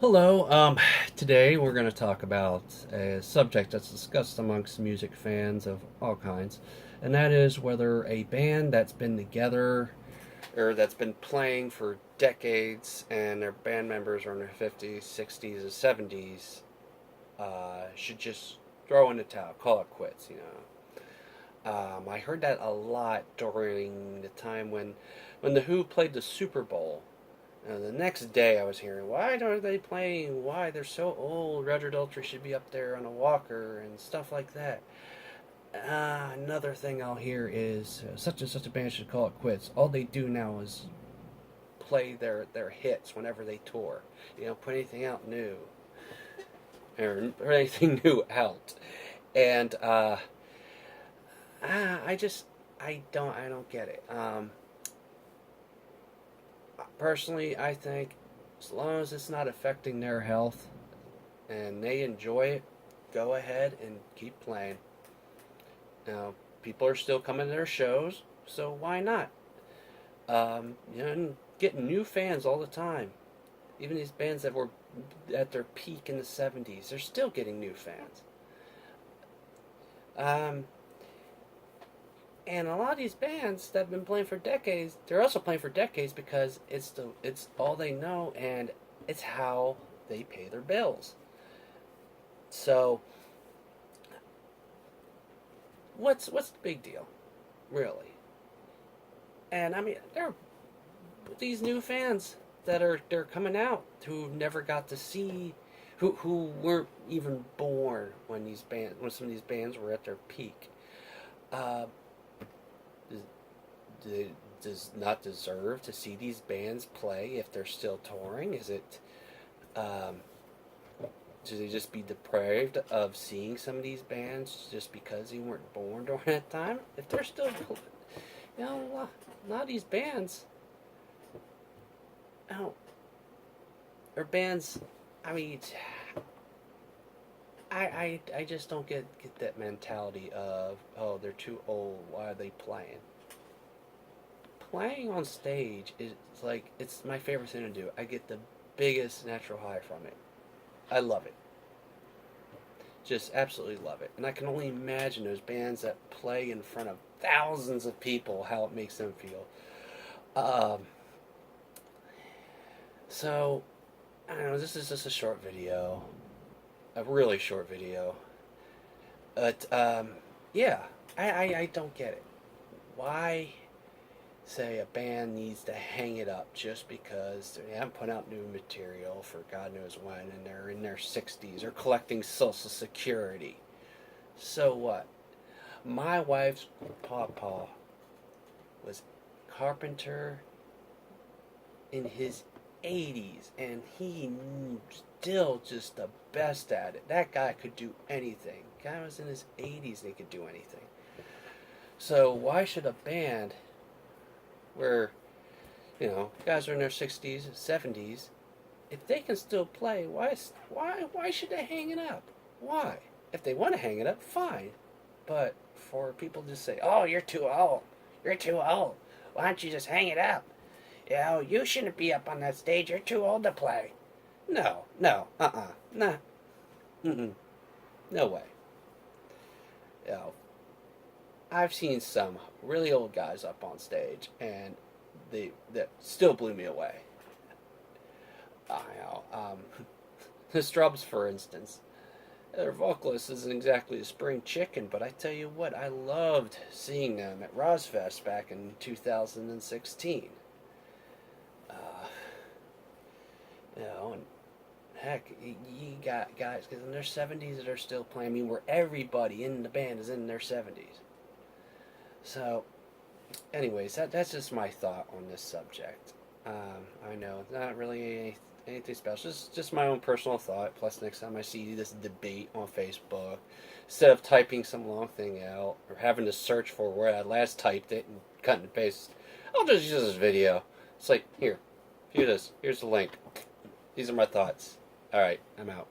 Hello. Today we're going to talk about a subject that's discussed amongst music fans of all kinds, and that is whether a band that's been together or that's been playing for decades and their band members are in their 50s, 60s, and 70s should just throw in the towel, call it quits. I heard that a lot during the time when the Who played the Super Bowl. The next day, I was hearing, why aren't they playing? Why they're so old? Roger Daltrey should be up there on a walker and stuff like that. Another thing I'll hear is such and such a band should call it quits. All they do now is play their hits whenever they tour. Put anything out new or anything new out. And I don't get it. Personally, I think as long as it's not affecting their health and they enjoy it, go ahead and keep playing. Now, people are still coming to their shows, so why not? And getting new fans all the time. Even these bands that were at their peak in the 70s, they're still getting new fans. Um, and a lot of these bands that have been playing for decades, they're also playing for decades because it's all they know and it's how they pay their bills. So what's the big deal, really? And I mean, there are these new fans they're coming out who never got to see, who weren't even born when some of these bands were at their peak. Uh, does not deserve to see these bands play if they're still touring? Is it um, should they just be deprived of seeing some of these bands just because they weren't born during that time? If they're still, a lot of these bands, oh, are bands. I mean, I just don't get that mentality of, oh, they're too old. Why are they playing? Playing on stage is like, it's my favorite thing to do. I get the biggest natural high from it. I love it. Just absolutely love it. And I can only imagine those bands that play in front of thousands of people, how it makes them feel. Um, so, I don't know, this is just a short video. A really short video. But, yeah, I don't get it. Why say a band needs to hang it up just because they haven't put out new material for God knows when and they're in their 60s or collecting Social Security? So what? My wife's papa was carpenter in his 80s and he still just the best at it. That guy could do anything. Guy was in his 80s and he could do anything. So why should a band where guys are in their 60s, 70s, if they can still play, why should they hang it up? Why? If they want to hang it up, fine. But for people to say, "Oh, you're too old. You're too old. Why don't you just hang it up? You shouldn't be up on that stage. You're too old to play." No, no, nah, no way. You know, I've seen some really old guys up on stage, and that still blew me away. The Strubs, for instance, their vocalist isn't exactly a spring chicken, but I tell you what, I loved seeing them at Rosfest back in 2016. Uh, and heck, you got guys because in their 70s that are still playing. I mean, where everybody in the band is in their 70s. So, anyways, that's just my thought on this subject. I know, not really anything special. Just my own personal thought. Plus, next time I see this debate on Facebook, instead of typing some long thing out or having to search for where I last typed it and cut and paste, I'll just use this video. It's like, here, view this. Here's the link. These are my thoughts. All right, I'm out.